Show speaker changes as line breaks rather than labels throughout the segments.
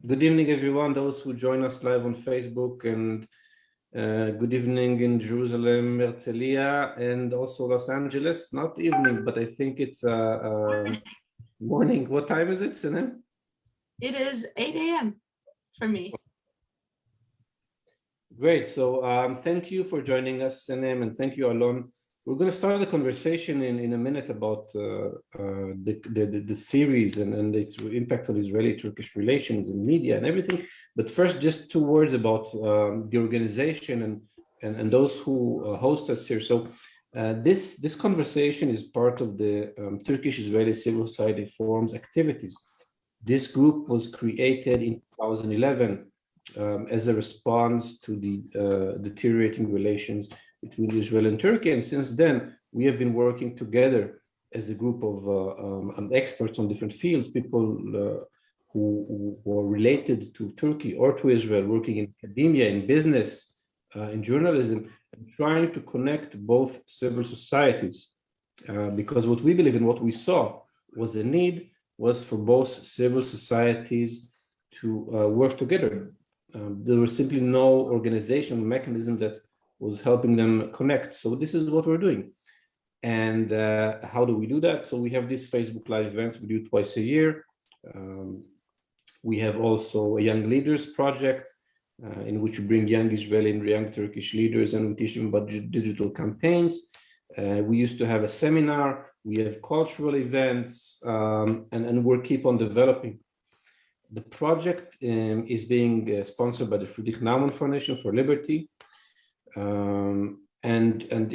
Good evening, everyone, those who join us live on Facebook, and good evening in Jerusalem, Herzliya, and also Los Angeles. Not evening, but I think it's morning. What time is it, Senem?
It is 8 a.m. for me.
Great. So thank you for joining us, Senem, and thank you, Alon. We're going to start the conversation in a minute about the series and its impact on Israeli-Turkish relations and media and everything. But first, just two words about the organization and those who host us here. So this conversation is part of the Turkish-Israeli Civil Society Forum's activities. This group was created in 2011 as a response to the deteriorating relations between Israel and Turkey. And since then, we have been working together as a group of experts on different fields, people who are related to Turkey or to Israel, working in academia, in business, in journalism, and trying to connect both civil societies. Because what we believe and what we saw was a need was for both civil societies to work together. There was simply no organizational mechanism that was helping them connect. So this is what we're doing. And how do we do that? So we have these Facebook Live events we do twice a year. We have also a Young Leaders project in which we bring young Israeli and young Turkish leaders and we teach them about digital campaigns. We used to have a seminar. We have cultural events, and we'll keep on developing. The project is being sponsored by the Friedrich Naumann Foundation for Liberty. And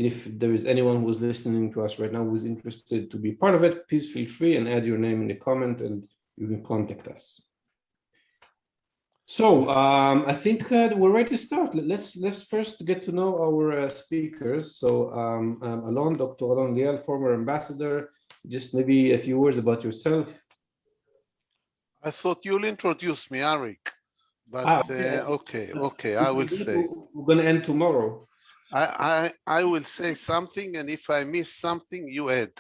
if there is anyone who is listening to us right now who is interested to be part of it, please feel free and add your name in the comment and you can contact us. So I think we're ready to start. Let's first get to know our speakers. So Alon, Dr. Alon Liel, former ambassador, just maybe a few words about yourself.
I thought you'll introduce me, Arik, but okay, I will say.
We're going to end tomorrow.
I will say something, and if I miss something, you add.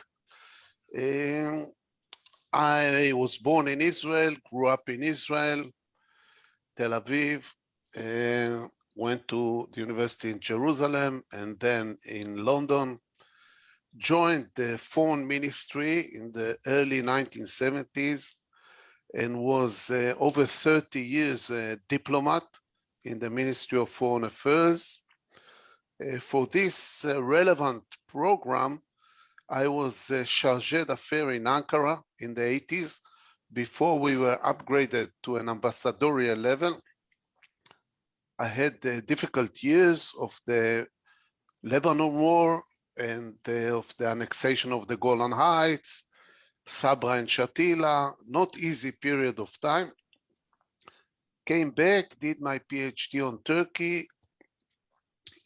I was born in Israel, grew up in Israel, Tel Aviv, went to the university in Jerusalem and then in London, joined the foreign ministry in the early 1970s, and was over 30 years a diplomat in the Ministry of Foreign Affairs. For this relevant program, I was chargé d'affaires in Ankara in the 80s, before we were upgraded to an ambassadorial level. I had the difficult years of the Lebanon War and of the annexation of the Golan Heights, Sabra and Shatila, not easy period of time. Came back, did my PhD on Turkey,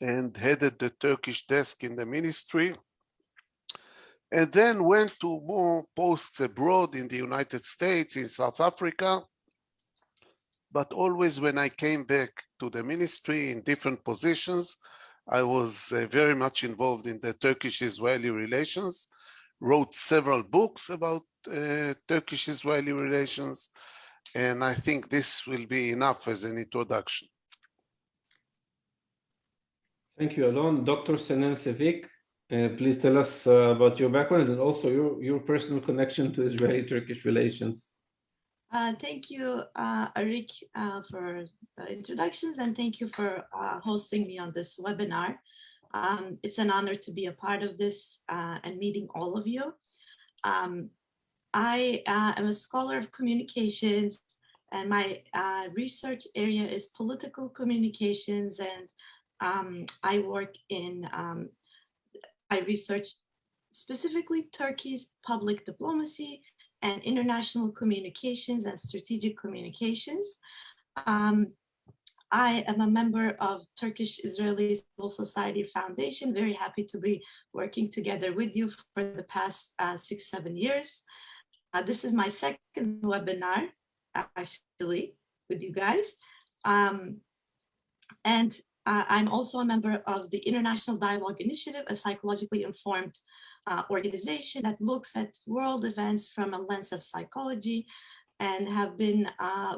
and headed the Turkish desk in the ministry. And then went to more posts abroad in the United States, in South Africa. But always when I came back to the ministry in different positions, I was very much involved in the Turkish-Israeli relations, wrote several books about Turkish-Israeli relations, and I think this will be enough as an introduction.
Thank you, Alon. Dr. Senem Çevik, please tell us about your background and also your personal connection to Israeli-Turkish relations.
Thank you, Arik, for the introductions, and thank you for hosting me on this webinar. It's an honor to be a part of this and meeting all of you. I am a scholar of communications, and my research area is political communications, and I work in, I research specifically Turkey's public diplomacy and international communications and strategic communications. I am a member of Turkish-Israeli Civil Society Foundation, very happy to be working together with you for the past 6-7 years. This is my second webinar, actually, with you guys. And I'm also a member of the International Dialogue Initiative, a psychologically informed organization that looks at world events from a lens of psychology. and have been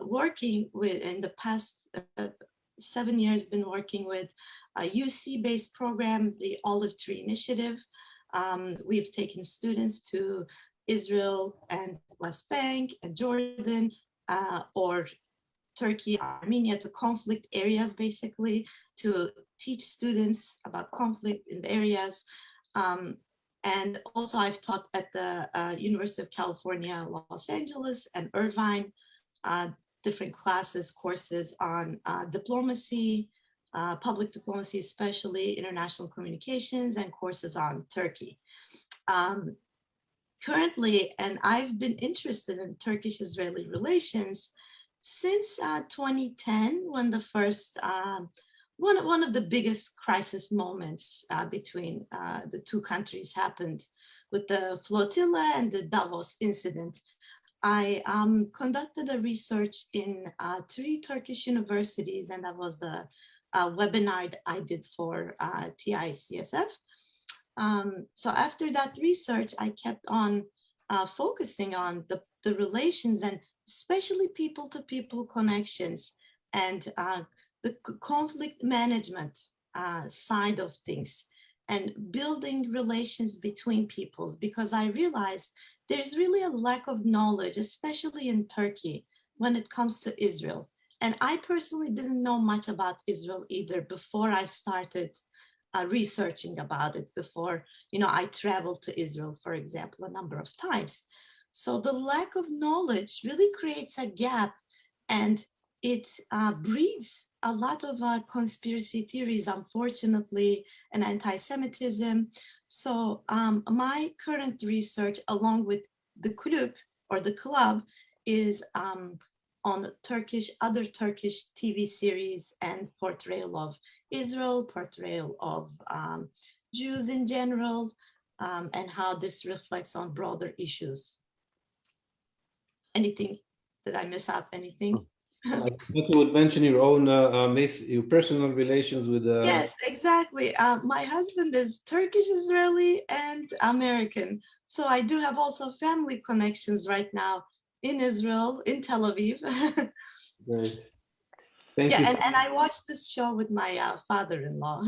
working with, in the past 7 years, been working with a UC-based program, the Olive Tree Initiative. We've taken students to Israel and West Bank and Jordan, or Turkey, Armenia, to conflict areas, basically, to teach students about conflict in the areas. And also I've taught at the University of California, Los Angeles and Irvine, different classes, courses on diplomacy, public diplomacy, especially international communications, and courses on Turkey. Currently, and I've been interested in Turkish-Israeli relations since 2010, when the first, one of the biggest crisis moments between the two countries happened with the flotilla and the Davos incident. I conducted a research in 3 Turkish universities, and that was the webinar I did for TICSF. So after that research, I kept on focusing on the relations, and especially people-to-people connections, and the conflict management side of things, and building relations between peoples, because I realized there's really a lack of knowledge, especially in Turkey, when it comes to Israel. And I personally didn't know much about Israel either before I started researching about it, before, I traveled to Israel, for example, a number of times. So the lack of knowledge really creates a gap, and it breeds a lot of conspiracy theories, unfortunately, and anti-Semitism. So my current research, along with the KULÜP, or the club, is on other Turkish TV series and portrayal of Israel, portrayal of Jews in general, and how this reflects on broader issues. Anything? Did I miss out anything?
I thought you would mention your own your personal relations with.
Yes, exactly. My husband is Turkish, Israeli, and American. So I do have also family connections right now in Israel, in Tel Aviv.
Great. Thank you.
And I watched this show with my father-in-law.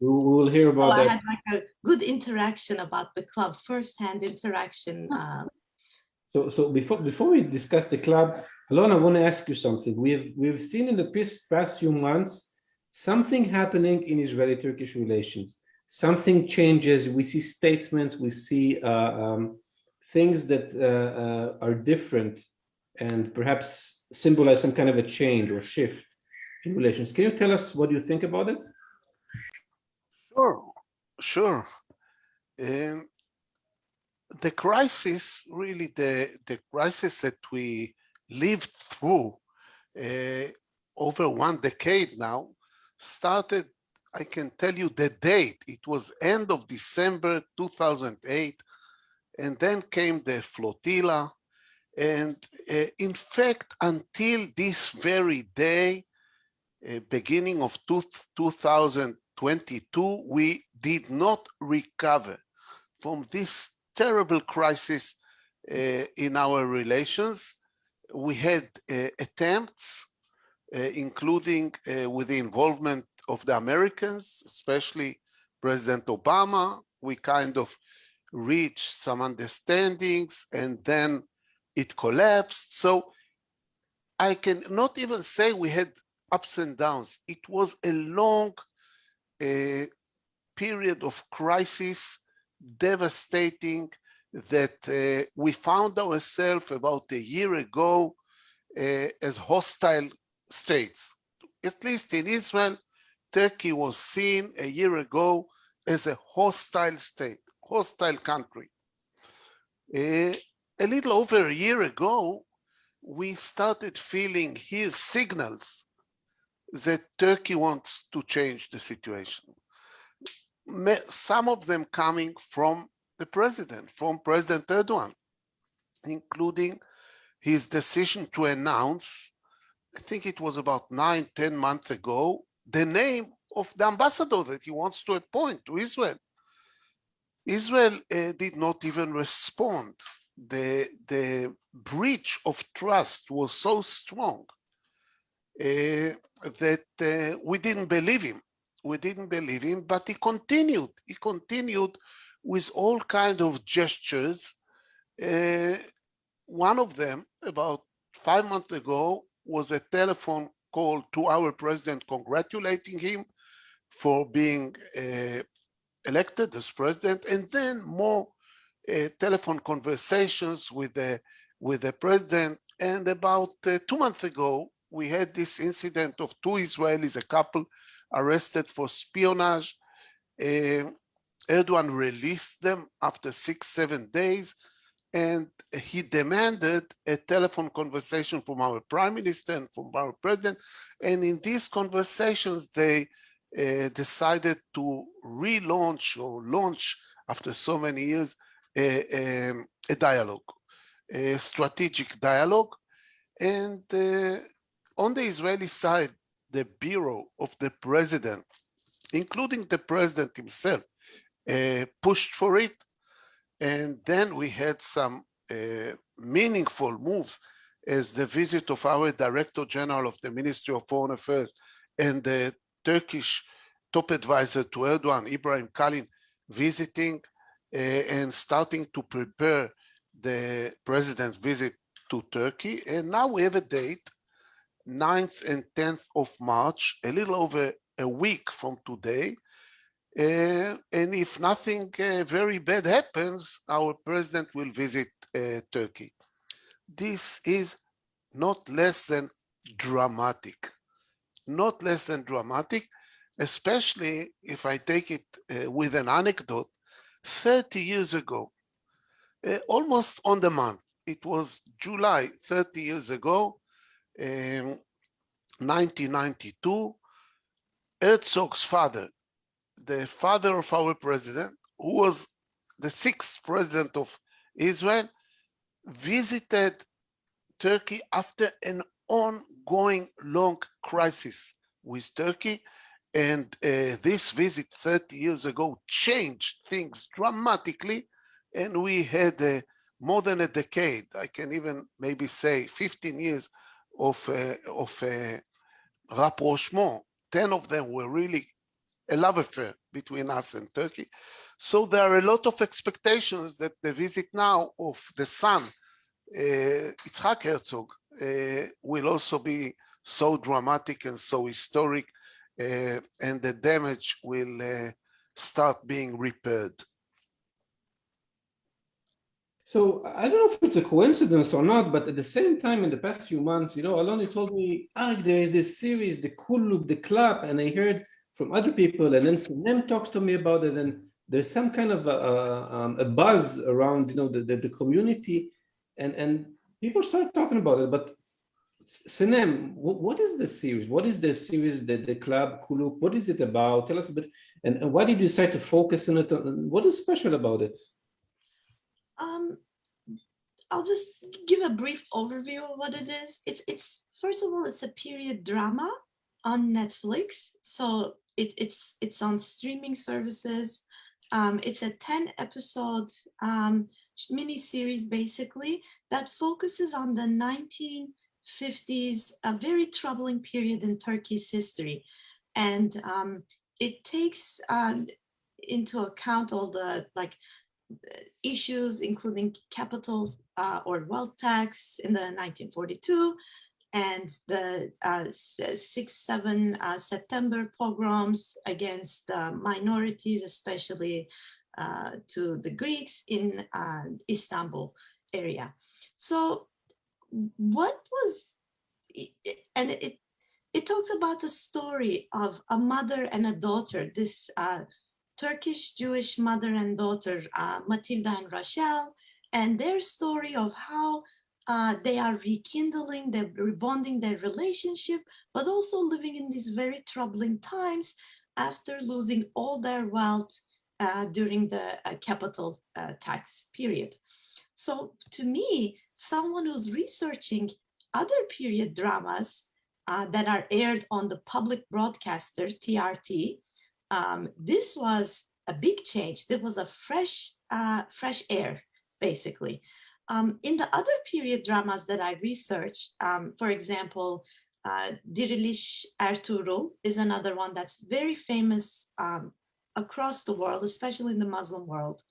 We will hear about that.
I had like a good interaction about the club, first-hand interaction.
So before we discuss the club, Alon, I want to ask you something. We've seen in the past few months something happening in Israeli-Turkish relations. Something changes. We see statements. We see things that are different, and perhaps symbolize some kind of a change or shift in relations. Can you tell us what you think about it?
Sure. The crisis, really the crisis that we lived through over 1 decade now, started, I can tell you the date, it was end of December 2008, and then came the flotilla. And in fact, until this very day, beginning of 2022, we did not recover from this terrible crisis in our relations. We had attempts, including with the involvement of the Americans, especially President Obama. We kind of reached some understandings, and then it collapsed. So I can not even say we had ups and downs. It was a long period of crisis, devastating, that we found ourselves about a year ago as hostile states. At least in Israel, Turkey was seen a year ago as a hostile state, hostile country. A little over a year ago, we started feeling here signals that Turkey wants to change the situation. Some of them coming from the president, from President Erdogan, including his decision to announce, I think it was about 9-10 months ago, the name of the ambassador that he wants to appoint to Israel. Israel did not even respond the breach of trust was so strong that we didn't believe him. We didn't believe him, but he continued. He continued with all kinds of gestures. One of them, about 5 months ago, was a telephone call to our president congratulating him for being elected as president, and then more telephone conversations with the president. And about 2 months ago, we had this incident of 2 Israelis, a couple arrested for espionage. Erdogan released them after 6-7 days, and he demanded a telephone conversation from our prime minister and from our president. And in these conversations, they decided to relaunch or launch, after so many years, a dialogue, a strategic dialogue. And on the Israeli side, the bureau of the president, including the president himself, pushed for it. And then we had some meaningful moves, as the visit of our Director General of the Ministry of Foreign Affairs and the Turkish top advisor to Erdogan, Ibrahim Kalin, visiting and starting to prepare the president's visit to Turkey. And now we have a date, 9th and 10th of March, a little over a week from today. And if nothing very bad happens, our president will visit Turkey. This is not less than dramatic, not less than dramatic, especially if I take it with an anecdote. 30 years ago, almost on the month, it was July 30 years ago, 1992, Herzog's father, the father of our president, who was the 6th president of Israel, visited Turkey after an ongoing long crisis with Turkey. And this visit 30 years ago changed things dramatically. And we had more than a decade, I can even maybe say 15 years of rapprochement. 10 of them were really a love affair between us and Turkey. So there are a lot of expectations that the visit now of the son, Yitzhak Herzog, will also be so dramatic and so historic, and the damage will start being repaired.
So I don't know if it's a coincidence or not, but at the same time, in the past few months, Alon, you told me, Arik, there is this series, the KULÜP, the club, and I heard from other people, and then Senem talks to me about it, and there's some kind of a buzz around, the community, and people start talking about it. But Senem, what is the series? What is the series, the club, KULÜP? What is it about? Tell us a bit. And why did you decide to focus on it? What is special about it?
I'll just give a brief overview of what it is. It's first of all, it's a period drama on Netflix. So it's on streaming services. It's a 10-episode mini series, basically, that focuses on the 1950s, a very troubling period in Turkey's history. And it takes into account all the issues, including capital or wealth tax in the 1942 and the 6-7 September pogroms against minorities, especially to the Greeks in Istanbul area. So what was, and it talks about the story of a mother and a daughter, this Turkish Jewish mother and daughter, Matilda and Rachel, and their story of how they are rekindling, they're rebonding their relationship, but also living in these very troubling times after losing all their wealth during the capital tax period. So to me, someone who's researching other period dramas that are aired on the public broadcaster, TRT, this was a big change. There was a fresh air, basically. In the other period dramas that I researched, for example, Diriliş Ertuğrul is another one that's very famous across the world, especially in the Muslim world.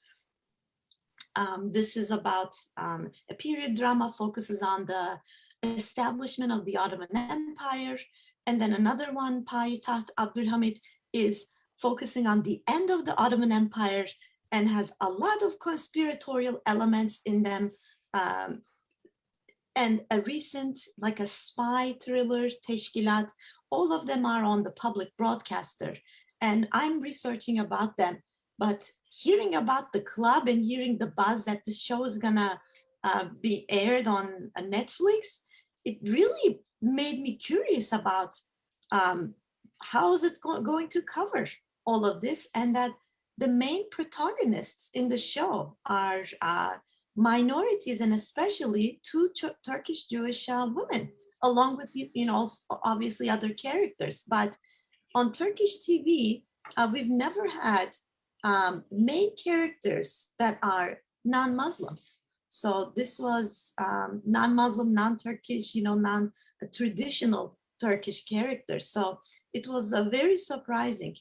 This is about a period drama, focuses on the establishment of the Ottoman Empire. And then another one, Payitaht Abdülhamit, is focusing on the end of the Ottoman Empire and has a lot of conspiratorial elements in them. And a recent, like a spy thriller, Teşkilat, all of them are on the public broadcaster. And I'm researching about them. But hearing about the club and hearing the buzz that this show is gonna be aired on Netflix, it really made me curious about how is it going to cover all of this, and that the main protagonists in the show are minorities, and especially two Turkish Jewish women, along with, obviously other characters. But on Turkish TV, we've never had main characters that are non-Muslims. So this was non-Muslim, non-Turkish, non-traditional Turkish characters. So it was very surprising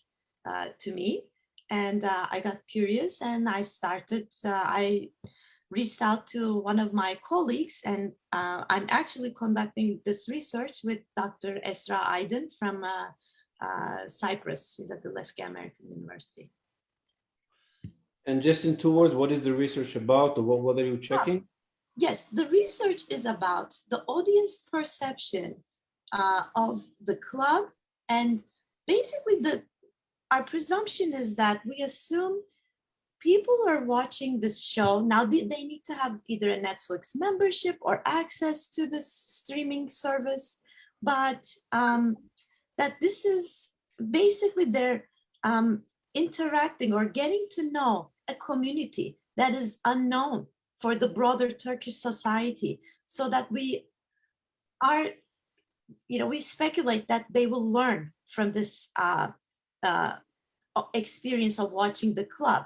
to me. And I got curious, and I reached out to one of my colleagues, and I'm actually conducting this research with Dr. Esra Aydın from Cyprus. She's at the Lefke American University.
And just in 2 words, what is the research about, or what are you checking?
Yes, the research is about the audience perception of the club, and basically our presumption is that we assume people are watching this show. Now they need to have either a Netflix membership or access to this streaming service, but that this is basically they're interacting or getting to know a community that is unknown for the broader Turkish society, so that we speculate that they will learn from this experience of watching the club.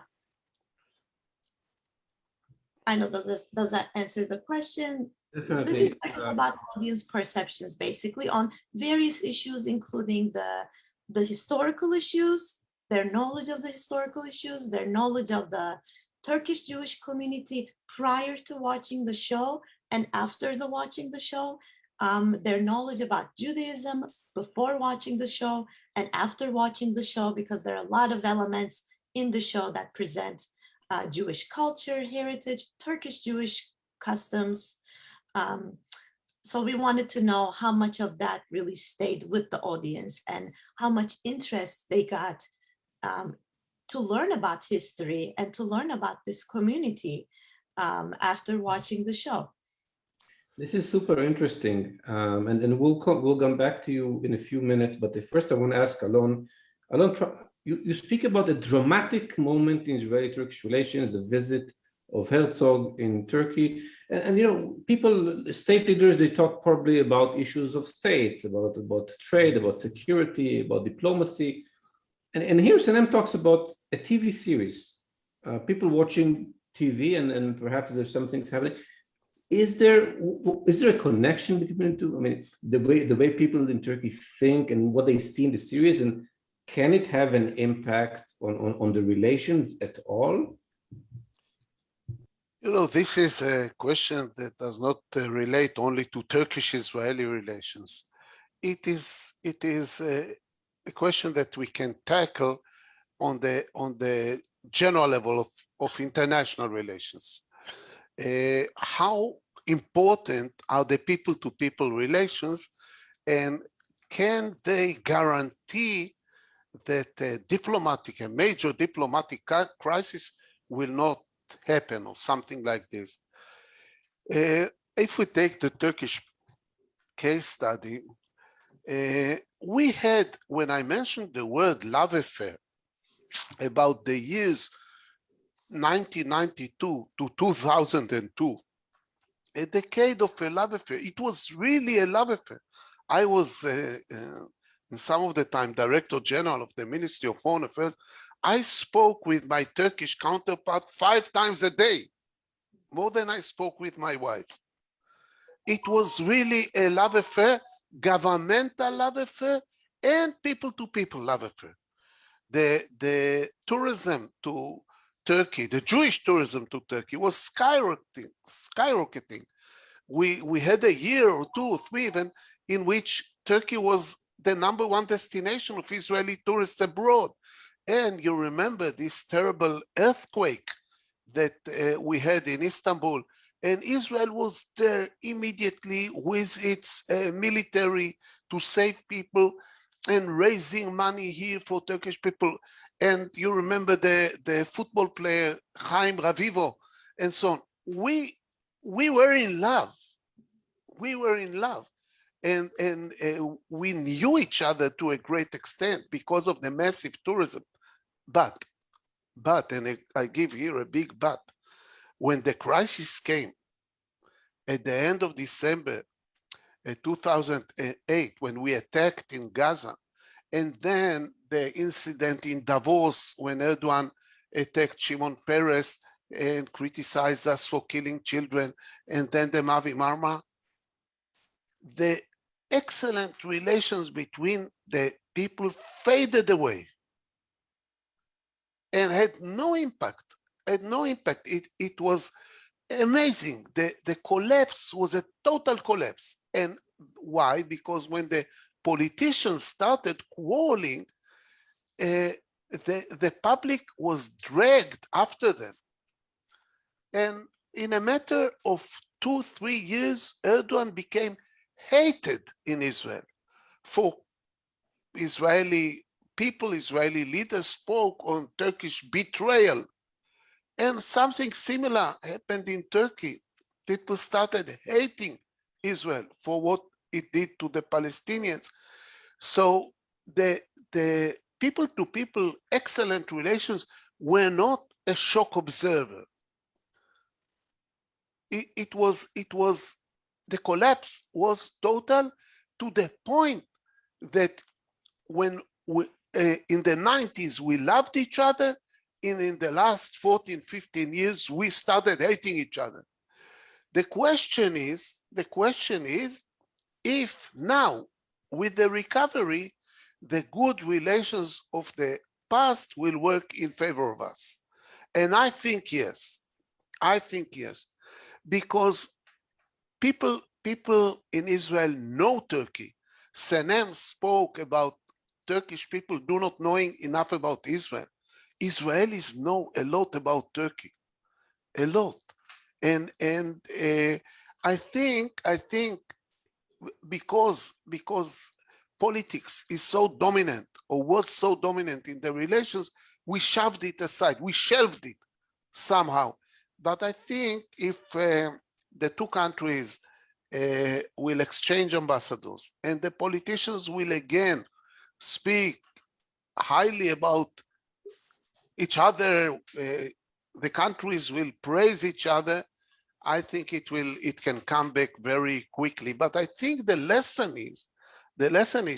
I know that does that answer the question?
Definitely.
The research is about audience perceptions, basically, on various issues, including the historical issues, their knowledge of the historical issues, their knowledge of the Turkish Jewish community prior to watching the show and after watching the show, their knowledge about Judaism before watching the show and after watching the show, because there are a lot of elements in the show that present Jewish culture, heritage, Turkish Jewish customs. So we wanted to know how much of that really stayed with the audience and how much interest they got to learn about history and to learn about this community after watching the show.
This is super interesting, and we'll come back to you in a few minutes. But first, I want to ask Alon. Alon, you speak about a dramatic moment in Israeli-Turkish relations, the visit of Herzog in Turkey, and people, state leaders, they talk probably about issues of state, about trade, about security, about diplomacy, and here Senem talks about a TV series, people watching TV, and perhaps there's some things happening. Is there a connection between the two? I mean, the way people in Turkey think and what they see in the series, and can it have an impact on the relations at all?
This is a question that does not relate only to Turkish-Israeli relations. It is a question that we can tackle on the general level of international relations. How important are the people-to-people relations, and can they guarantee that a major diplomatic crisis will not happen, or something like this? If we take the Turkish case study, we had, when I mentioned the word love affair about the years 1992 to 2002, a decade of a love affair. It was really a love affair. I was, in some of the time, Director General of the Ministry of Foreign Affairs. I spoke with my Turkish counterpart 5 times a day. more than I spoke with my wife. It was really a love affair, governmental love affair, and people-to-people love affair. The tourism to Turkey, the Jewish tourism to Turkey was skyrocketing. We had a year or 2 or 3 even in which Turkey was the #1 destination of Israeli tourists abroad. And you remember this terrible earthquake that we had in Istanbul, and Israel was there immediately with its military to save people and raising money here for Turkish people. And you remember the football player Chaim Ravivo and so on. We were in love. We were in love. And we knew each other to a great extent because of the massive tourism. But, and I give here a big but, when the crisis came at the end of December 2008, when we attacked in Gaza, and then the incident in Davos when Erdogan attacked Shimon Peres and criticized us for killing children, and then the Mavi Marmara, the excellent relations between the people faded away and had no impact. It was amazing. The collapse was a total collapse. And why? Because when the politicians started quarreling, the public was dragged after them. And in a matter of 2-3 years, Erdogan became hated in Israel. For Israeli people, Israeli leaders spoke on Turkish betrayal. And something similar happened in Turkey. People started hating Israel for what it did to the Palestinians. So the people-to-people excellent relations were not a shock observer. The collapse was total, to the point that when in the 90s we loved each other, and in the last 14-15 years we started hating each other. The question is if now, with the recovery, the good relations of the past will work in favor of us. And I think yes. Because people in Israel know Turkey. Senem spoke about Turkish people do not knowing enough about Israel. Israelis know a lot about Turkey, a lot. And I think because politics is so dominant, or was so dominant in the relations, we shoved it aside, we shelved it somehow. But I think if the two countries will exchange ambassadors and the politicians will again speak highly about each other, the countries will praise each other, I think it can come back very quickly. But I think the lesson is,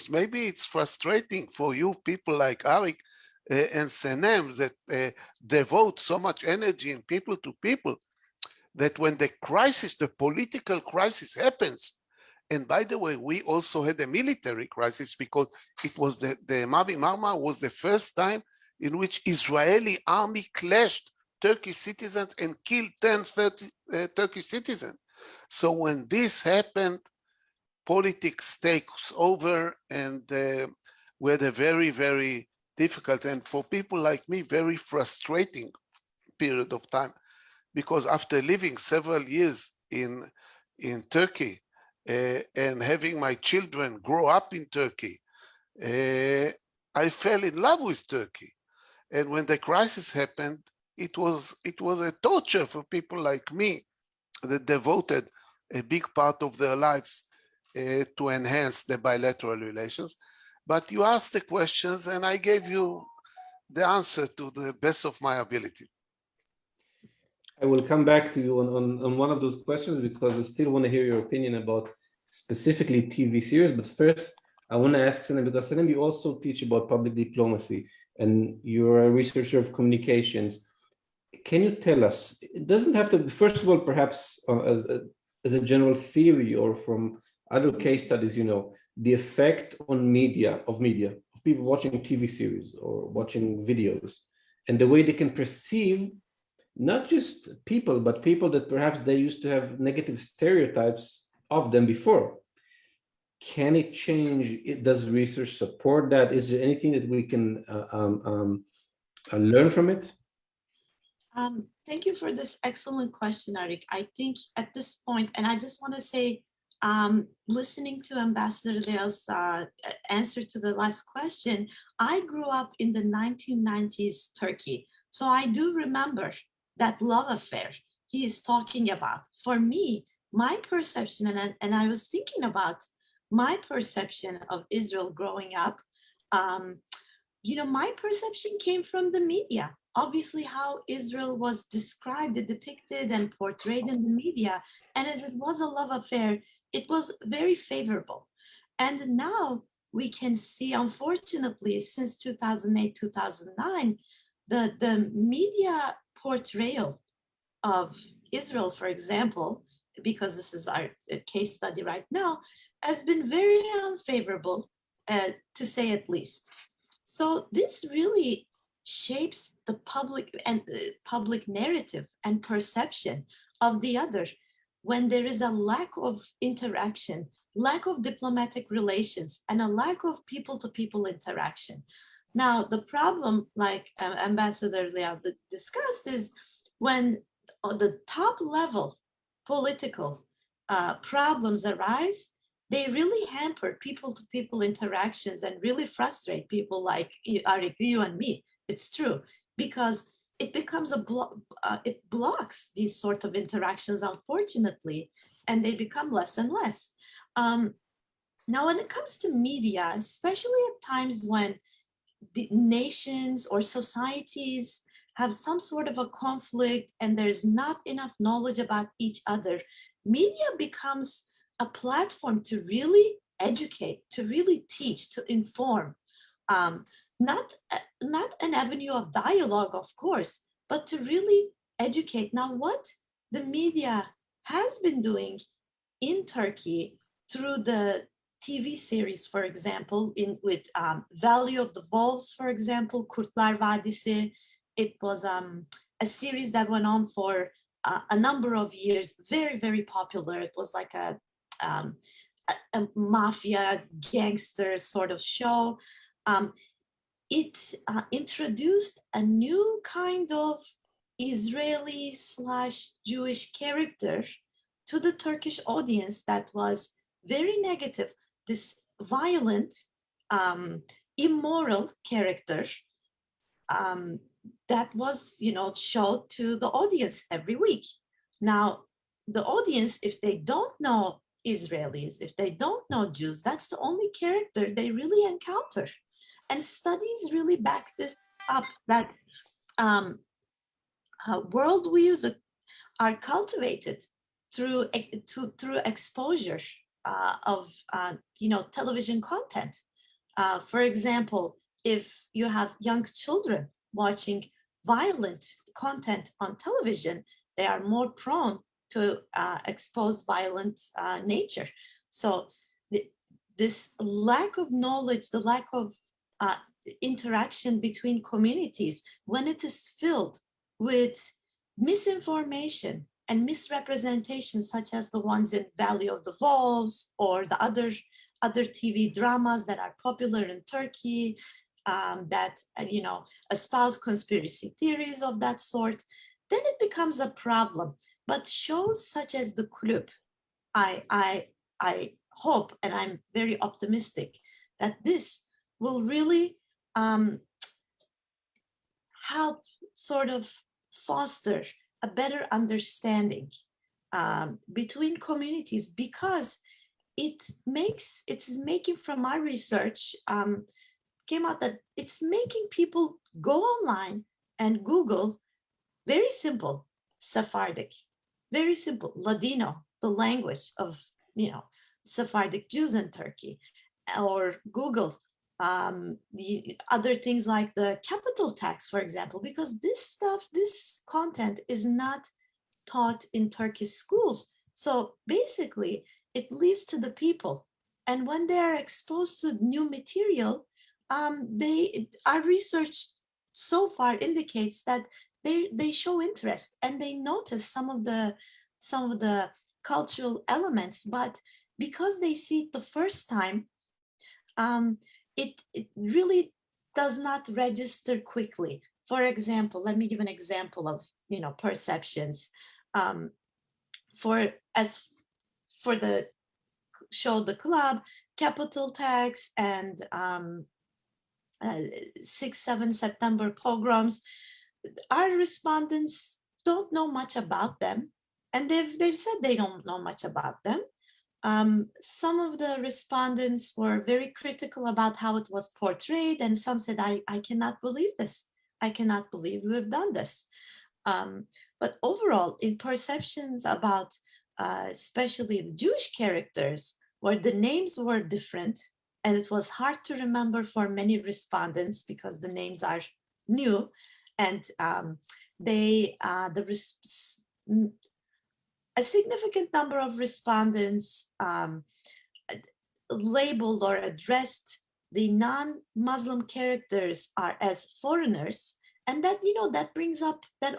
maybe it's frustrating for you people like Arik and Senem that devote so much energy in people to people, that when the crisis, the political crisis happens, and by the way, we also had a military crisis, because it was the Mavi Marmara was the first time in which Israeli army clashed Turkish citizens and killed 10-30 Turkish citizens. So when this happened, politics takes over, and we had a very, very difficult, and for people like me, very frustrating period of time. Because after living several years in Turkey and having my children grow up in Turkey, I fell in love with Turkey. And when the crisis happened, it was a torture for people like me that devoted a big part of their lives to enhance the bilateral relations. But you asked the questions, and I gave you the answer to the best of my ability.
I will come back to you on one of those questions, because I still want to hear your opinion about specifically TV series. But first, I want to ask Senem, because Senem, you also teach about public diplomacy, and you're a researcher of communications. can you tell us, it doesn't have to be, first of all, perhaps as a general theory or from other case studies, you know, the effect on media, of people watching TV series or watching videos, and the way they can perceive not just people, but people that perhaps they used to have negative stereotypes of them before. Can it change? Does research support that? Is there anything that we can learn from it?
Thank you for this excellent question, Arik. I think at this point, and I just want to say, listening to Ambassador Liel's answer to the last question, I grew up in the 1990s Turkey. So I do remember that love affair he is talking about. For me, my perception, and I was thinking about my perception of Israel growing up, you know, my perception came from the media. Obviously, how Israel was described, depicted, and portrayed in the media. And as it was a love affair, it was very favorable. And now we can see, unfortunately, since 2008, 2009, the media portrayal of Israel, for example, because this is our case study right now, has been very unfavorable, to say at least. So this really shapes the public narrative and perception of the other when there is a lack of interaction, lack of diplomatic relations, and a lack of people-to-people interaction. Now, the problem, like Ambassador Liel discussed, is when the top level political problems arise, they really hamper people-to-people interactions and really frustrate people like Arik, you and me. It's true, because it becomes it blocks these sort of interactions, unfortunately, and they become less and less. Now, when it comes to media, especially at times when the nations or societies have some sort of a conflict and there's not enough knowledge about each other, media becomes a platform to really educate, to really teach, to inform. Not an avenue of dialogue, of course, but to really educate. Now, what the media has been doing in Turkey through the TV series, for example, with Valley of the Wolves, for example, Kurtlar Vadisi, it was a series that went on for a number of years, very, very popular. It was like a mafia gangster sort of show. It introduced a new kind of Israeli/Jewish character to the Turkish audience that was very negative. This violent, immoral character that was, you know, showed to the audience every week. Now, the audience, if they don't know Israelis, if they don't know Jews, that's the only character they really encounter. And studies really back this up, that worldviews are cultivated through exposure of you know, television content. For example, if you have young children watching violent content on television, they are more prone to expose violent nature. So this lack of knowledge, the lack of interaction between communities, when it is filled with misinformation and misrepresentation, such as the ones in Valley of the Wolves or the other TV dramas that are popular in Turkey, that, you know, espouse conspiracy theories of that sort, then it becomes a problem. But shows such as the KULÜP, I hope, and I'm very optimistic, that this will really help sort of foster a better understanding between communities, because it's making, from our research, came out that it's making people go online and Google, very simple, Sephardic, very simple, Ladino, the language of, you know, Sephardic Jews in Turkey, or Google the other things like the capital tax, for example, because this content is not taught in Turkish schools. So basically, it leaves to the people. And when they are exposed to new material, our research so far indicates that they show interest and they notice some of the cultural elements, but because they see it the first time, it really does not register quickly. For example, let me give an example of perceptions. For the show The Club, capital tax, and 6-7 September pogroms, our respondents don't know much about them, and they've said they don't know much about them. Some of the respondents were very critical about how it was portrayed, and some said, I cannot believe this. I cannot believe we have done this. But overall, in perceptions about especially the Jewish characters, where the names were different, and it was hard to remember for many respondents because the names are new, and a significant number of respondents labeled or addressed the non-Muslim characters as foreigners, and that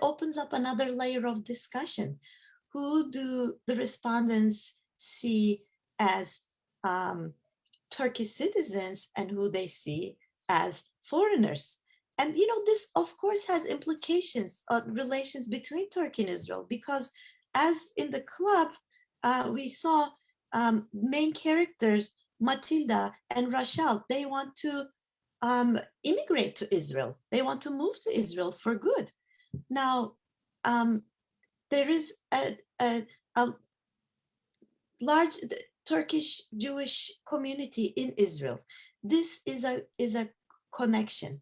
opens up another layer of discussion. Who do the respondents see as Turkish citizens and who they see as foreigners? And this of course has implications on relations between Turkey and Israel, because as in The Club, we saw main characters, Matilda and Rachel, they want to immigrate to Israel. They want to move to Israel for good. Now, there is a large Turkish Jewish community in Israel. This is a connection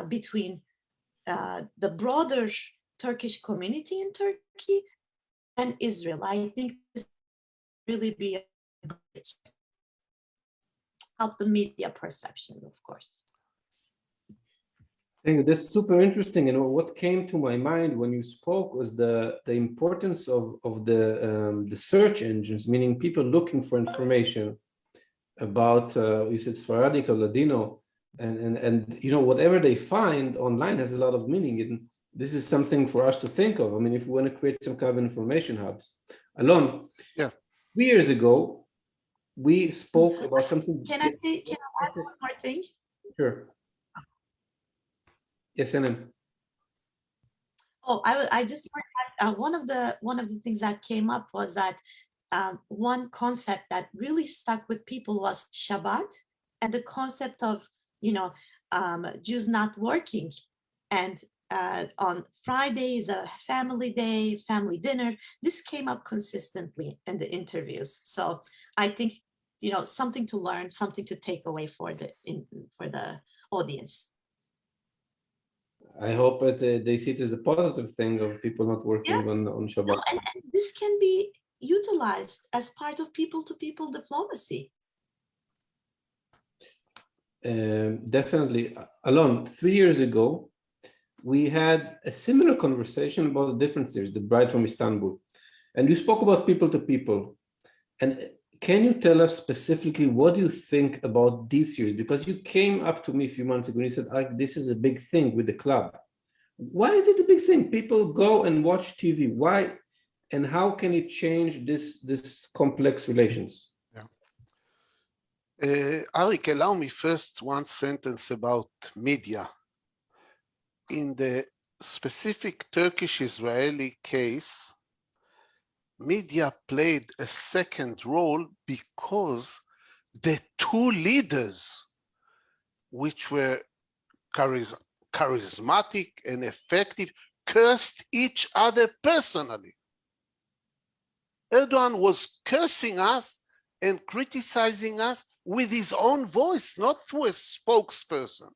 between the broader Turkish community in Turkey and Israel. I think this really be a bridge. Help the media perception, of course.
I think that's super interesting. And what came to my mind when you spoke was the importance of the search engines, meaning people looking for information about you said Sephardic or Ladino, and whatever they find online has a lot of meaning. And this is something for us to think of. I mean, if we want to create some kind of information hubs. Alon, 3 years ago, we spoke about something.
Can I add one more thing?
Sure. Yes, Senem.
Oh, I just one of the things that came up was that one concept that really stuck with people was Shabbat, and the concept of Jews not working, and on Friday is a family day, family dinner. This came up consistently in the interviews. So I think something to learn, something to take away for the audience.
I hope that they see it as a positive thing of people not working on Shabbat.
No, and this can be utilized as part of people-to-people diplomacy.
Definitely. Alon, 3 years ago, we had a similar conversation about a different series, The Bride from Istanbul. And you spoke about people-to-people. And can you tell us specifically what do you think about this series? Because you came up to me a few months ago and you said, this is a big thing with the club. Why is it a big thing? People go and watch TV. Why? And how can it change this complex relations?
Arik, allow me first one sentence about media. In the specific Turkish-Israeli case, media played a second role because the two leaders, which were charismatic and effective, cursed each other personally. Erdogan was cursing us and criticizing us with his own voice, not through a spokesperson.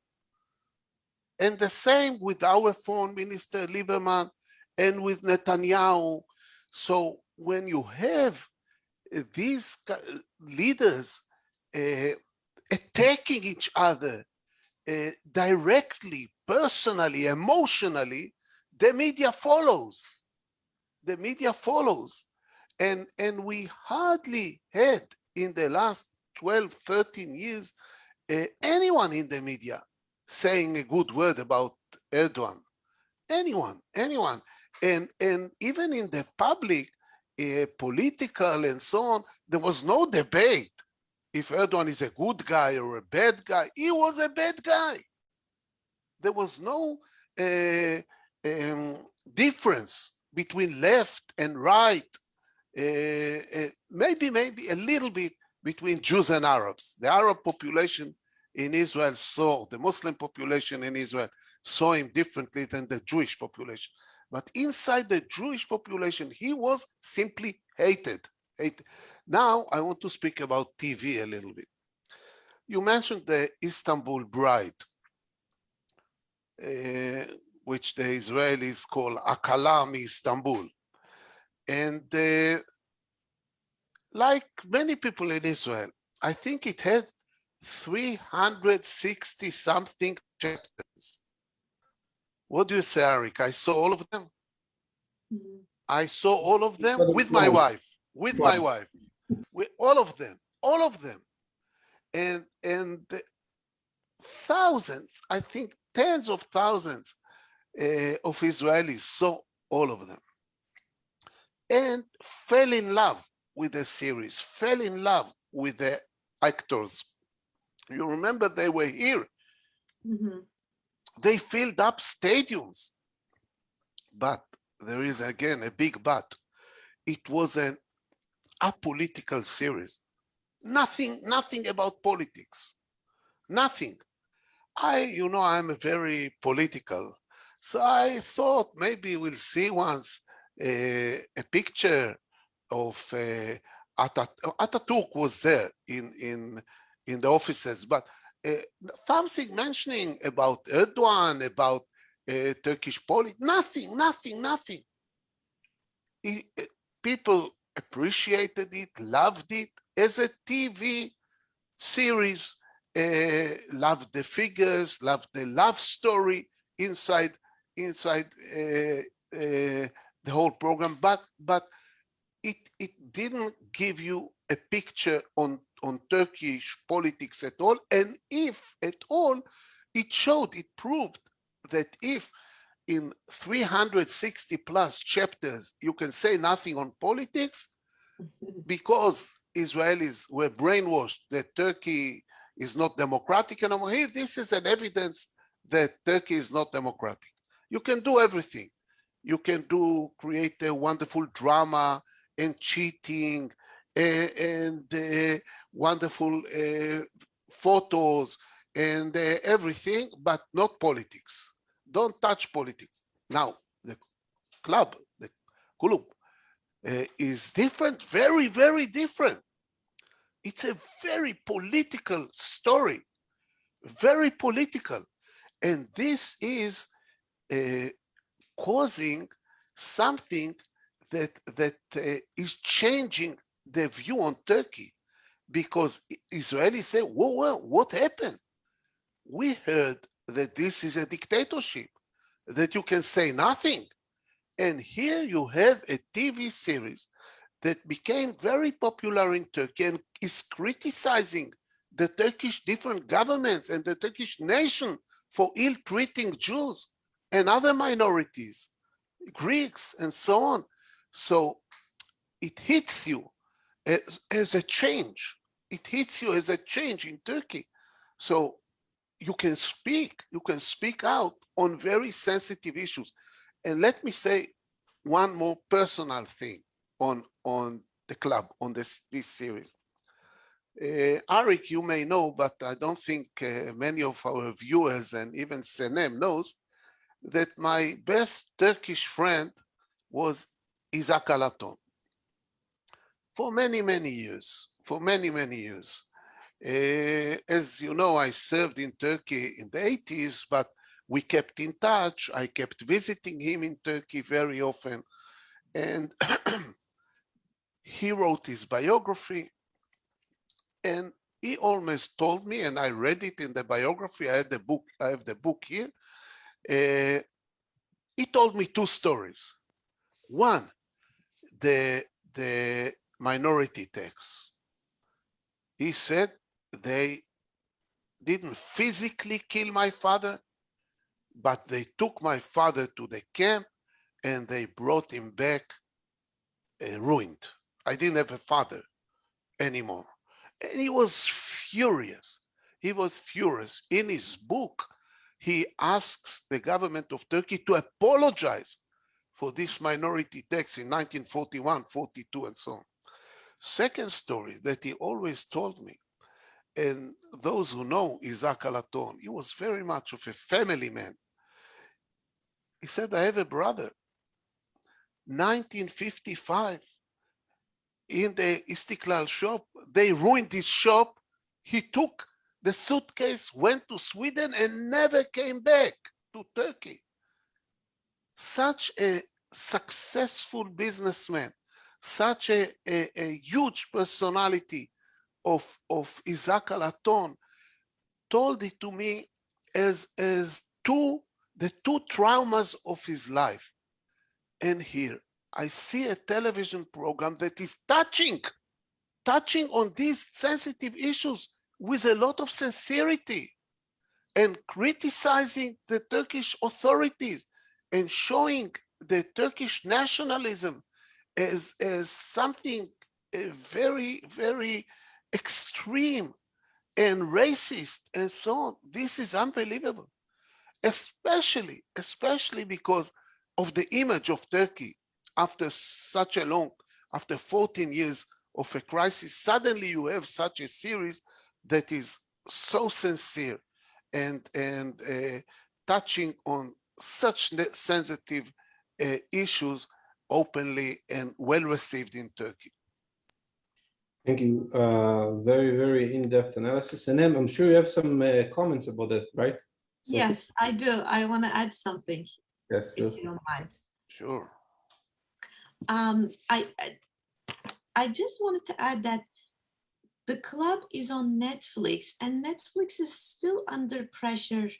And the same with our foreign minister, Lieberman, and with Netanyahu. So when you have these leaders attacking each other directly, personally, emotionally, the media follows. The media follows. And we hardly had in the last 12, 13 years, anyone in the media saying a good word about Erdogan. Anyone. And even in the public, political and so on, there was no debate if Erdogan is a good guy or a bad guy. He was a bad guy. There was no difference between left and right. Maybe a little bit between Jews and Arabs. The Arab population in Israel saw, the Muslim population in Israel saw him differently than the Jewish population. But inside the Jewish population, he was simply hated. Now I want to speak about TV a little bit. You mentioned the Istanbul Bride, which the Israelis call Akalam Istanbul. And like many people in Israel, I think it had 360 something chapters. What do you say, Arik? I saw all of them. I saw all of them with my wife, with all of them. And thousands, I think tens of thousands of Israelis saw all of them and fell in love with the series, fell in love with the actors. You remember they were here.
Mm-hmm.
They filled up stadiums. But there is again a big but. It was an apolitical series. Nothing about politics. Nothing. I'm a very political. So I thought maybe we'll see once a picture of Ataturk was there in the offices, but something mentioning about Erdogan, about Turkish politics, nothing. People appreciated it, loved it as a TV series, loved the figures, loved the love story inside the whole program, but it didn't give you a picture on Turkish politics at all. And if at all, it proved that if in 360 plus chapters, you can say nothing on politics because Israelis were brainwashed that Turkey is not democratic anymore. This is an evidence that Turkey is not democratic. You can do everything. You can create a wonderful drama and cheating and wonderful photos and everything, but not politics. Don't touch politics. Now, the club, the KULÜP, is different, very, very different. It's a very political story, very political. And this is causing something that is changing the view on Turkey, because Israelis say, whoa, what happened? We heard that this is a dictatorship, that you can say nothing. And here you have a TV series that became very popular in Turkey and is criticizing the Turkish different governments and the Turkish nation for ill-treating Jews and other minorities, Greeks and so on. So it hits you as a change. It hits you as a change in Turkey. So you can speak out on very sensitive issues. And let me say one more personal thing on the club, on this series. Arik, you may know, but I don't think many of our viewers and even Senem knows that my best Turkish friend was Isaac Alaton for many, many years, as you know, I served in Turkey in the 80s, but we kept in touch. I kept visiting him in Turkey very often. And he wrote his biography. And he almost told me, and I read it in the biography. I have the book here. He told me two stories. One, the minority tax. He said they didn't physically kill my father, but they took my father to the camp and they brought him back ruined. I didn't have a father anymore. And he was furious. He was furious. In his book, he asks the government of Turkey to apologize for this minority tax in 1941, 42, and so on. Second story that he always told me, and those who know Isaac Alaton, he was very much of a family man. He said, I have a brother. 1955, in the Istiklal shop, they ruined his shop. He took the suitcase, went to Sweden, and never came back to Turkey. Such a successful businessman, such a huge personality of Isaac Alaton told it to me as the two traumas of his life. And here I see a television program that is touching on these sensitive issues with a lot of sincerity and criticizing the Turkish authorities and showing the Turkish nationalism as something very, very extreme and racist and so on. This is unbelievable, especially because of the image of Turkey after such a long, after 14 years of a crisis. Suddenly you have such a series that is so sincere and touching on such sensitive issues openly and well received in Turkey.
Thank you. Very, very in-depth analysis. Senem, I'm sure you have some comments about this, right? So
Yes, I do. I want to add something,
yes,
if you don't mind.
Sure.
I just wanted to add that the club is on Netflix, and Netflix is still under pressure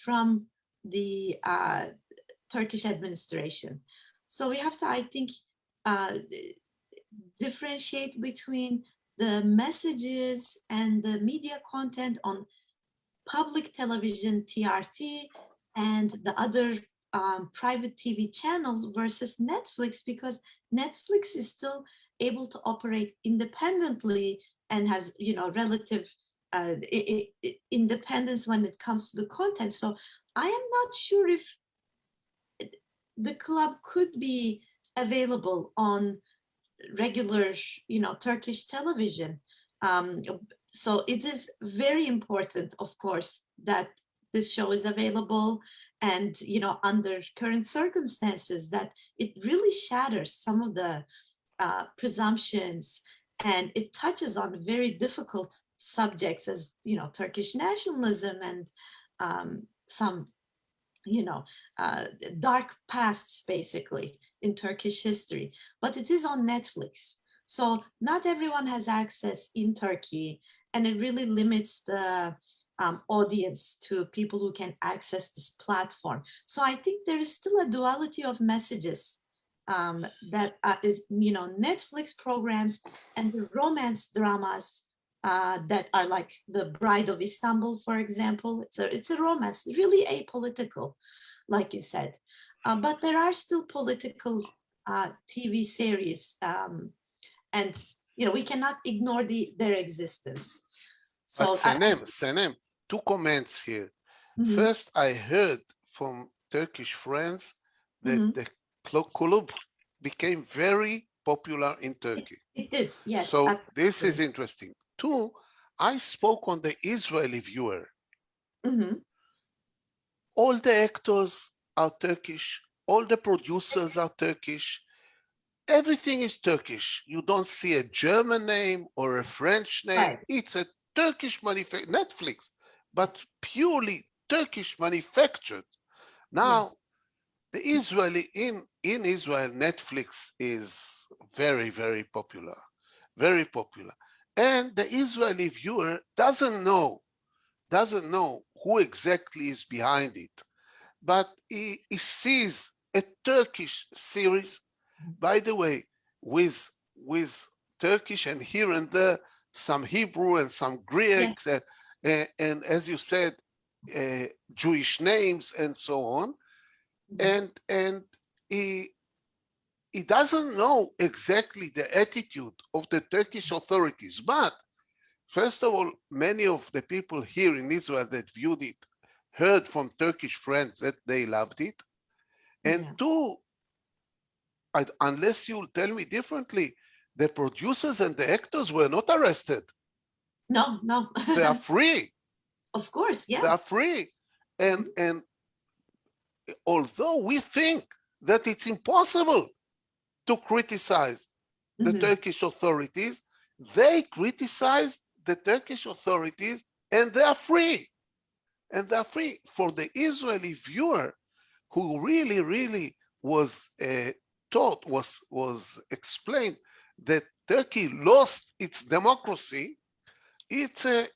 from the Turkish administration. So we have to, I think, differentiate between the messages and the media content on public television, TRT, and the other private TV channels versus Netflix, because Netflix is still able to operate independently and has, relative independence when it comes to the content. So I am not sure if the club could be available on regular, Turkish television. So it is very important, of course, that this show is available, and under current circumstances, that it really shatters some of the presumptions, and it touches on very difficult subjects as Turkish nationalism and some dark pasts basically in Turkish history. But it is on Netflix, so not everyone has access in Turkey, and it really limits the audience to people who can access this platform. So I think there is still a duality of messages that is, Netflix programs and the romance dramas that are like The Bride of Istanbul, for example. It's a romance, really apolitical, like you said. But there are still political TV series, and we cannot ignore their existence. So
but Senem, two comments here.
Mhm.
First, I heard from Turkish friends that
Mhm.
the KULÜP became very popular in Turkey.
It did, yes.
So
absolutely.
this is interesting. Two, I spoke on the Israeli viewer.
Mhm.
All the actors are Turkish, all the producers are Turkish, everything is Turkish. You don't see a German name or a French name.
Right.
It's a Turkish Netflix, but purely Turkish manufactured. Now, the Israeli in Israel, Netflix is very, very popular, very popular. And the Israeli viewer doesn't know who exactly is behind it, but he sees a Turkish series, by the way, with Turkish and here and there some Hebrew and some Greek,
Yes.
and as you said, Jewish names and so on, and he doesn't know exactly the attitude of the Turkish authorities. But first of all, many of the people here in Israel that viewed it heard from Turkish friends that they loved it. And two, unless you'll tell me differently, the producers and the actors were not arrested.
No.
They are free.
Of course, yeah.
They are free. And although we think that it's impossible to criticize the Turkish authorities, they criticized the Turkish authorities and they are free. And they're free. For the Israeli viewer who really was taught, was explained that Turkey lost its democracy, it's a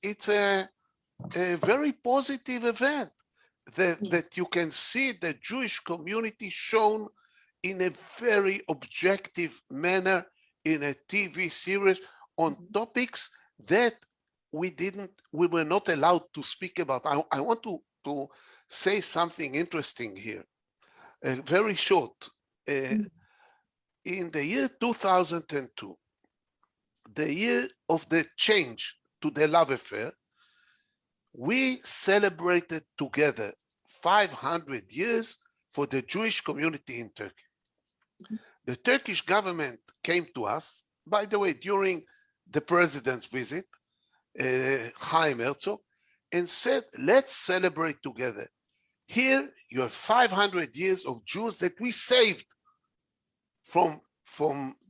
very positive event that you can see the Jewish community shown in a very objective manner in a TV series on topics that we were not allowed to speak about. I want to say something interesting here, very short. In the year 2002, the year of the change to the love affair, we celebrated together 500 years for the Jewish community in Turkey. The Turkish government came to us, by the way, during the president's visit, Chaim Herzog, and said, let's celebrate together. Here you have 500 years of Jews that we saved from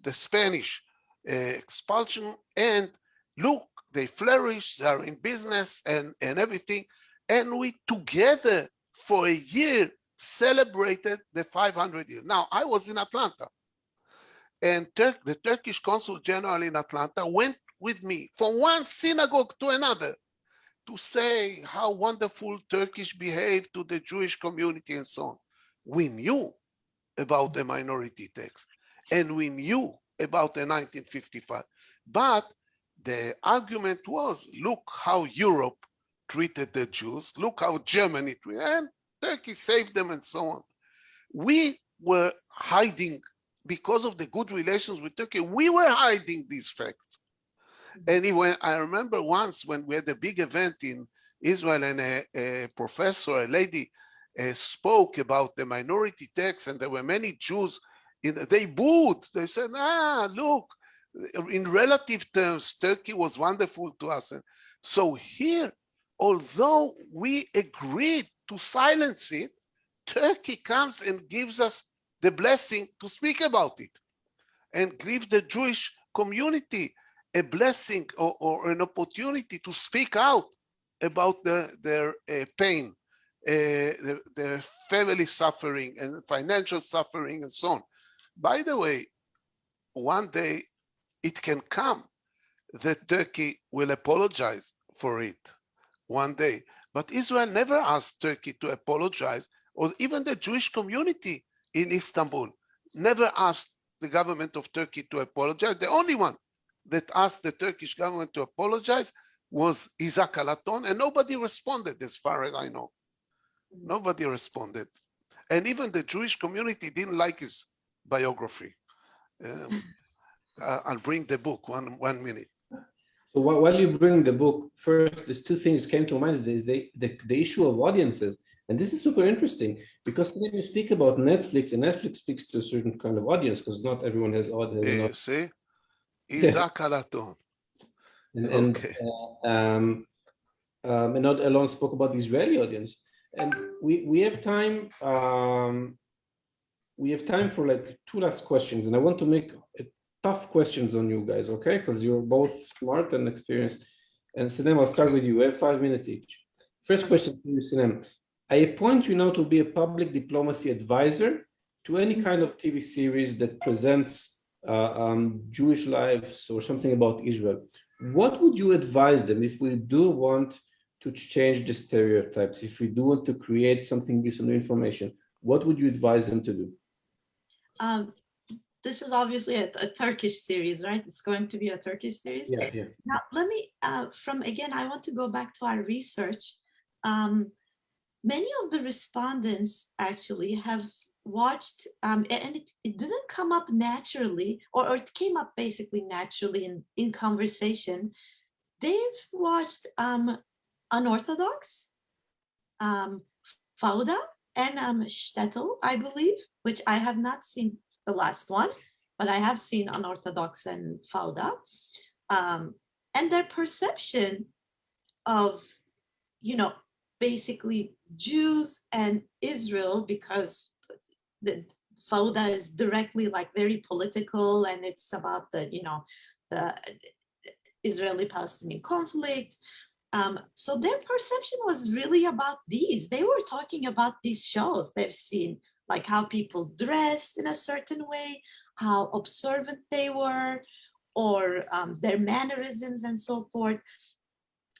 the Spanish expulsion, and look, they flourish, they are in business and everything, and we together for a year celebrated the 500 years. Now, I was in Atlanta, and the Turkish Consul General in Atlanta went with me from one synagogue to another to say how wonderful Turkish behaved to the Jewish community and so on. We knew about the minority tax, and we knew about the 1955. But the argument was, look how Europe treated the Jews, look how Germany treated, and Turkey saved them and so on. We were hiding, because of the good relations with Turkey, we were hiding these facts. And I remember once when we had a big event in Israel, and a professor, a lady, spoke about the minority tax, and there were many Jews, they booed. They said, look, in relative terms, Turkey was wonderful to us. And so here, although we agreed to silence it, Turkey comes and gives us the blessing to speak about it, and give the Jewish community a blessing or an opportunity to speak out about their pain, their family suffering and financial suffering and so on. By the way, one day it can come that Turkey will apologize for it, one day. But Israel never asked Turkey to apologize, or even the Jewish community in Istanbul never asked the government of Turkey to apologize. The only one that asked the Turkish government to apologize was Isaac Alaton, and nobody responded, as far as I know. Nobody responded. And even the Jewish community didn't like his biography. I'll bring the book, one minute.
So while you bring the book, first, there's two things came to mind. Is the issue of audiences. And this is super interesting, because when you speak about Netflix, and Netflix speaks to a certain kind of audience, because not everyone has audience.
See? Isaac Alaton.
And Alon spoke about the Israeli audience. And we have time. We have time for like two last questions, and I want to make tough questions on you guys, okay? Because you're both smart and experienced. And Senem, I'll start with you. We have 5 minutes each. First question to you, Senem. I appoint you now to be a public diplomacy advisor to any kind of TV series that presents Jewish lives or something about Israel. what would you advise them if we do want to change the stereotypes, if we do want to create something based on information? What would you advise them to do?
This is obviously a Turkish series, right? It's going to be a Turkish series.
Yeah, yeah.
Now, let me, again, I want to go back to our research. Many of the respondents actually have watched, and it didn't come up naturally, or it came up basically naturally in conversation. They've watched Unorthodox, Fauda, and Shtetl, I believe, which I have not seen the last one, but I have seen Unorthodox and Fauda. And their perception of, basically Jews and Israel, because the Fauda is directly like very political, and it's about the Israeli-Palestinian conflict. So their perception was really about these. They were talking about these shows they've seen, like how people dressed in a certain way, how observant they were, or their mannerisms and so forth.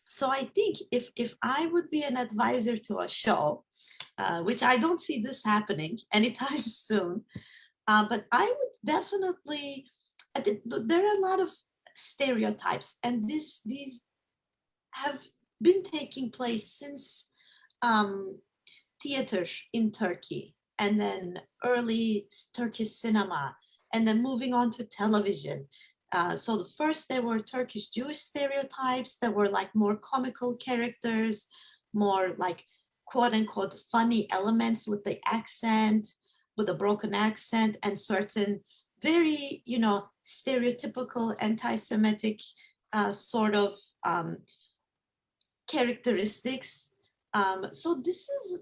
So I think if I would be an advisor to a show, which I don't see this happening anytime soon, but I would definitely, there are a lot of stereotypes, and these have been taking place since theater in Turkey, and then early Turkish cinema, and then moving on to television. So first there were Turkish Jewish stereotypes that were like more comical characters, more like quote unquote funny elements with the accent, with a broken accent, and certain very, stereotypical anti-Semitic sort of characteristics. So this is,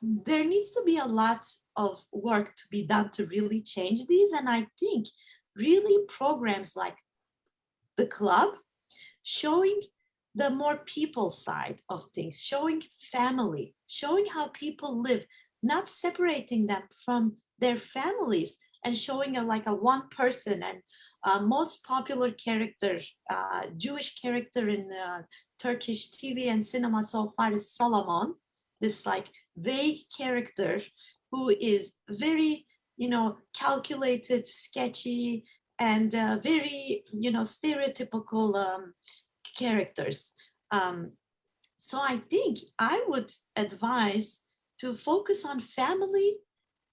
there needs to be a lot of work to be done to really change these. And I think really programs like the club, showing the more people side of things, showing family, showing how people live, not separating them from their families, and showing like a one person. And most popular character, Jewish character in Turkish TV and cinema so far is Solomon, this like vague character who is very, calculated, sketchy, and very, stereotypical characters. So I think I would advise to focus on family,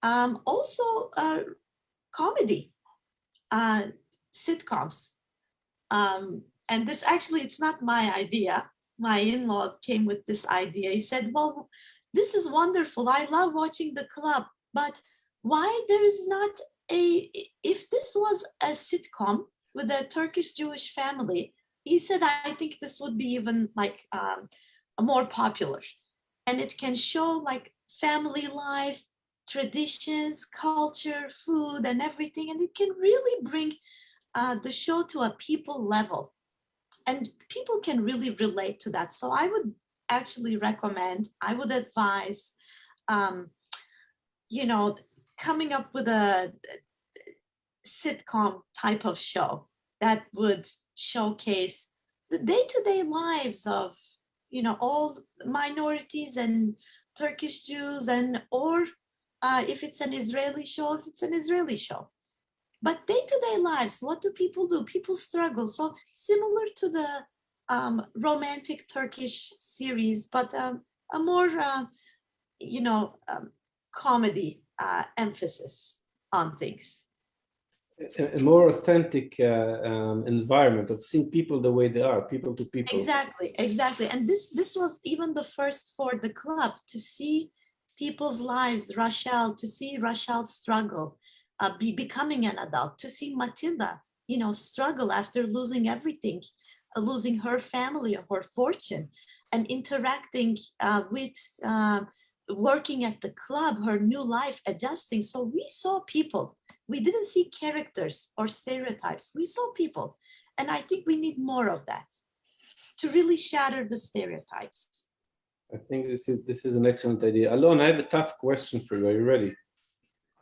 also comedy, sitcoms. And this actually, it's not my idea. My in-law came with this idea. He said, well, this is wonderful. I love watching the club, but why there is not if this was a sitcom with a Turkish Jewish family, he said, I think this would be even like more popular. And it can show like family life, traditions, culture, food, and everything. And it can really bring the show to a people level. And people can really relate to that. So I would actually recommend, I would advise, coming up with a sitcom type of show that would showcase the day-to-day lives of, all minorities and Turkish Jews, and or if it's an Israeli show, if it's an Israeli show. But day-to-day lives, what do? People struggle. So similar to the romantic Turkish series, but a more, comedy emphasis on things.
A more authentic environment of seeing people the way they are, people to people.
Exactly. And this was even the first for the club, to see people's lives, to see Rachel's struggle, becoming an adult, to see Matilda, struggle after losing everything, losing her family, her fortune, and interacting with, working at the club, her new life, adjusting. So we saw people. We didn't see characters or stereotypes. We saw people. And I think we need more of that to really shatter the stereotypes.
I think this is an excellent idea. Alon, I have a tough question for you. Are you ready?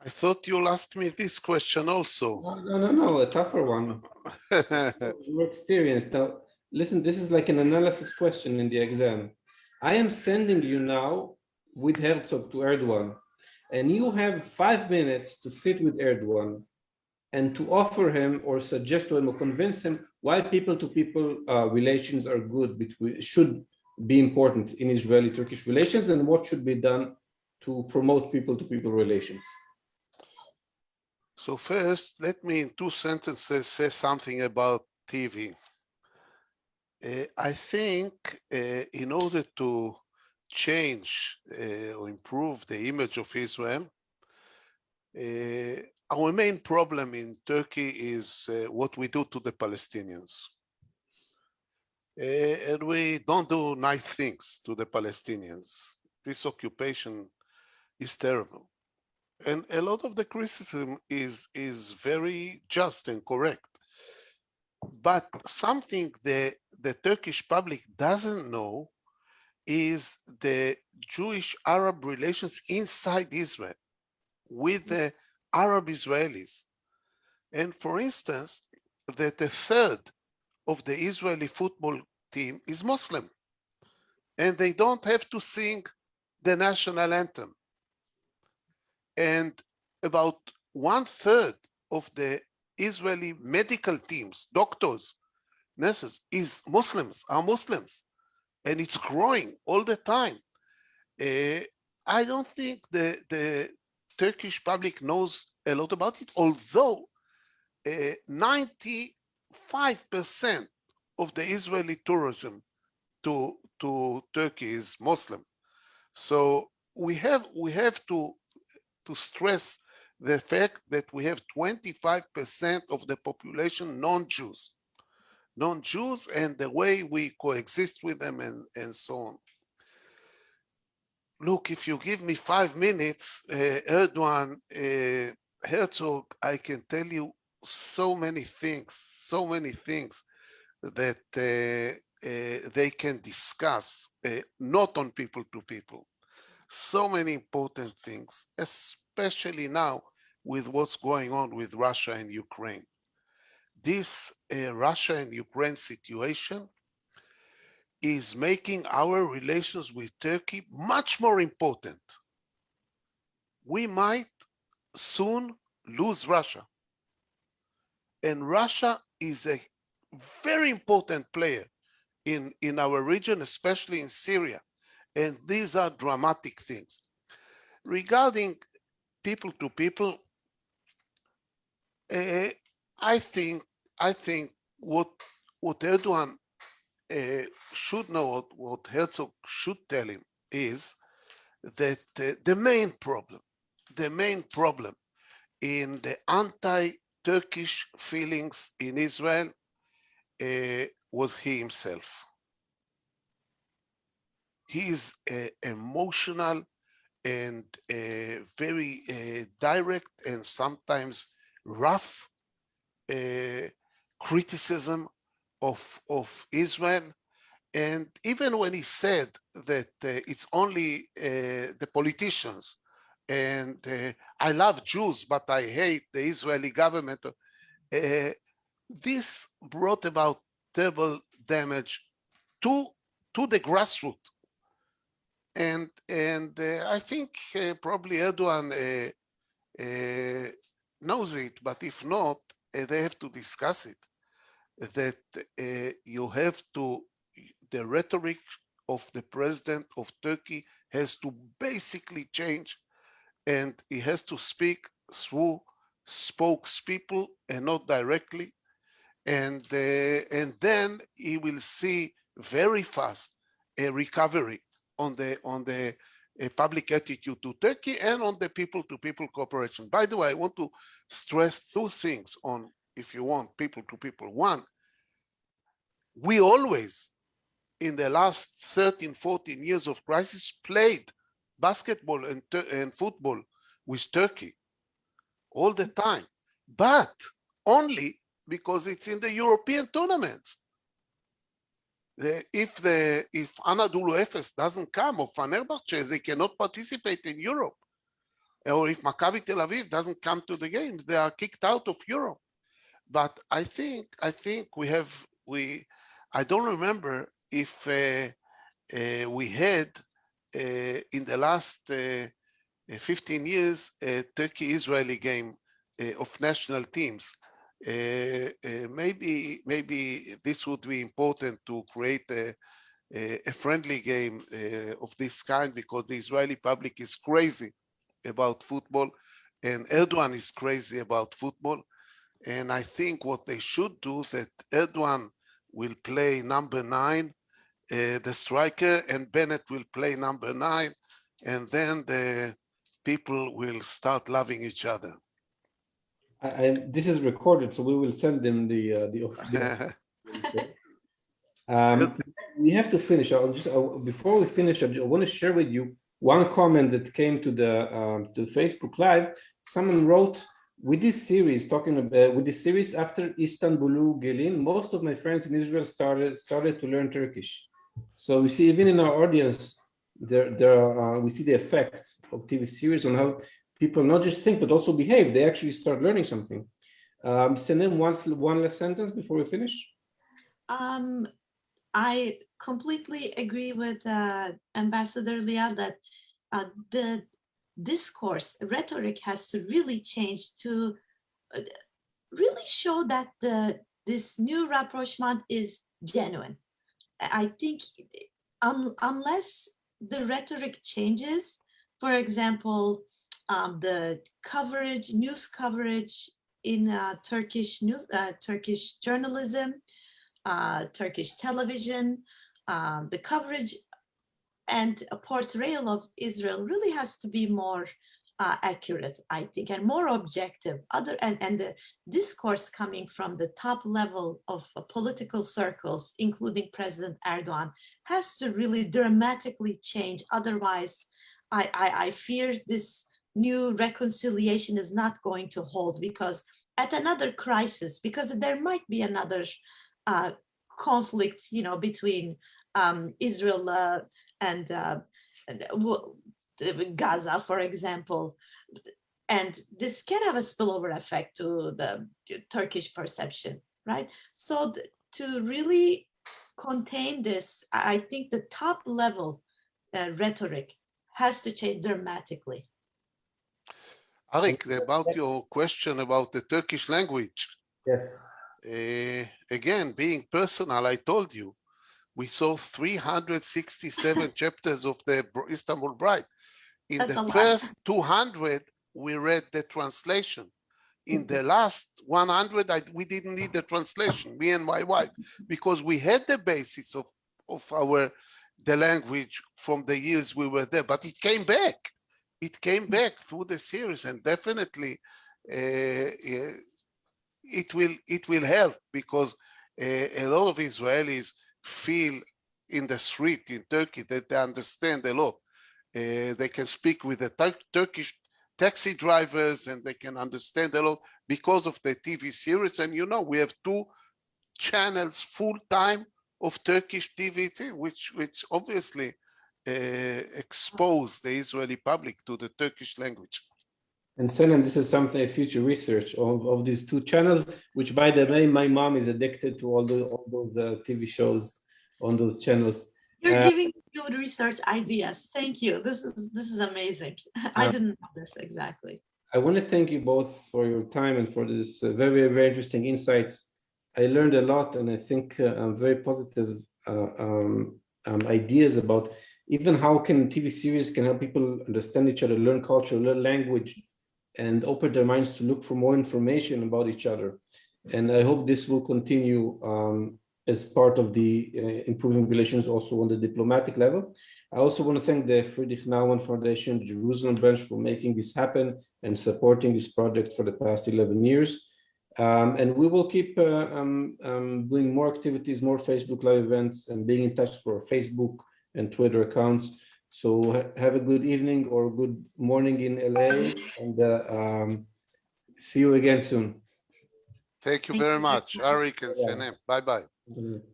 I thought you'll ask me this question also.
No, a tougher one. Your experience. Now, listen, this is like an analysis question in the exam. I am sending you now with Herzog to Erdogan, and you have 5 minutes to sit with Erdogan and to offer him or suggest to him or convince him why people-to-people relations are good, should be important in Israeli-Turkish relations, and what should be done to promote people-to-people relations.
So first, let me in 2 sentences say something about TV. I think in order to change or improve the image of Israel, our main problem in Turkey is what we do to the Palestinians. And we don't do nice things to the Palestinians. This occupation is terrible. And a lot of the criticism is very just and correct. But something the Turkish public doesn't know is the Jewish-Arab relations inside Israel with the Arab Israelis. And for instance, that a third of the Israeli football team is Muslim, and they don't have to sing the national anthem. And about 1/3 of the Israeli medical teams, doctors, nurses, are Muslims, and it's growing all the time. I don't think the Turkish public knows a lot about it, although 95% of the Israeli tourism to Turkey is Muslim. So we have to stress the fact that we have 25% of the population non-Jews, and the way we coexist with them and so on. Look, if you give me 5 minutes, Erdogan, Herzog, I can tell you so many things that they can discuss, not on people to people. So many important things, especially now with what's going on with Russia and Ukraine. This Russia and Ukraine situation is making our relations with Turkey much more important. We might soon lose Russia. And Russia is a very important player in our region, especially in Syria. And these are dramatic things. Regarding people to people, I think what Erdogan should know, what Herzog should tell him, is that the main problem in the anti-Turkish feelings in Israel was he himself. He is emotional and very direct and sometimes rough criticism of Israel. And even when he said that it's only the politicians and I love Jews, but I hate the Israeli government, this brought about terrible damage to the grassroots. And I think probably Erdogan knows it, but if not, they have to discuss it. That you have to, the rhetoric of the president of Turkey has to basically change, and he has to speak through spokespeople and not directly. And then he will see very fast a recovery on the public attitude to Turkey and on the people-to-people cooperation. By the way, I want to stress 2 things on, if you want, people-to-people. One, we always, in the last 13, 14 years of crisis, played basketball and football with Turkey all the time, but only because it's in the European tournaments. If Anadolu Efes doesn't come, or Fenerbahce, they cannot participate in Europe. or if Maccabi Tel Aviv doesn't come to the games, they are kicked out of Europe. But I think I don't remember if we had in the last 15 years a Turkey-Israeli game of national teams. Maybe this would be important to create a friendly game of this kind, because the Israeli public is crazy about football and Erdogan is crazy about football. And I think what they should do, that Erdogan will play number 9, the striker, and Bennett will play number 9, and then the people will start loving each other.
This is recorded, so we will send them the we have to finish. Before we finish, I want to share with you one comment that came to the Facebook Live. Someone wrote, with this series after Istanbul Gelin, most of my friends in Israel started to learn Turkish. So we see even in our audience, we see the effect of TV series on how people not just think but also behave. They actually start learning something. Senem, one last sentence before we finish.
I completely agree with Ambassador Liel that the discourse, rhetoric has to really change to really show that this new rapprochement is genuine. I think unless the rhetoric changes, for example, the coverage, news coverage in Turkish news, Turkish journalism, Turkish television, the coverage and a portrayal of Israel really has to be more accurate, I think, and more objective. And the discourse coming from the top level of political circles, including President Erdogan, has to really dramatically change. Otherwise, I fear this new reconciliation is not going to hold, because at another crisis, because there might be another conflict, between Israel and Gaza, for example, and this can have a spillover effect to the Turkish perception, right? So to really contain this, I think the top level rhetoric has to change dramatically.
Arik, about your question about the Turkish language.
Yes.
Again, being personal, I told you, we saw 367 chapters of the Istanbul Bride. In the first 200, we read the translation. In the last 100, we didn't need the translation, me and my wife, because we had the basis of the language from the years we were there, but it came back. It came back through the series, and definitely it will help, because a lot of Israelis feel in the street in Turkey that they understand a lot. They can speak with the Turkish taxi drivers, and they can understand a lot because of the TV series. And we have 2 channels full-time of Turkish TV, which obviously expose the Israeli public to the Turkish language.
And Senem, this is something, future research of these 2 channels, which, by the way, my mom is addicted to all those TV shows on those channels.
You're giving good research ideas. Thank you. This is amazing. I didn't know this exactly.
I want to thank you both for your time and for this very, very interesting insights. I learned a lot, and I think very positive ideas about even how can TV series can help people understand each other, learn culture, learn language, and open their minds to look for more information about each other. And I hope this will continue as part of the improving relations also on the diplomatic level. I also want to thank the Friedrich Naumann Foundation, the Jerusalem branch, for making this happen and supporting this project for the past 11 years. And we will keep doing more activities, more Facebook Live events, and being in touch for Facebook and Twitter accounts. So have a good evening or good morning in LA, and see you again soon.
Thank you very much, Arik and Senem. Bye-bye.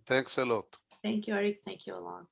Thanks a lot.
Thank you, Arik. Thank you, Alon.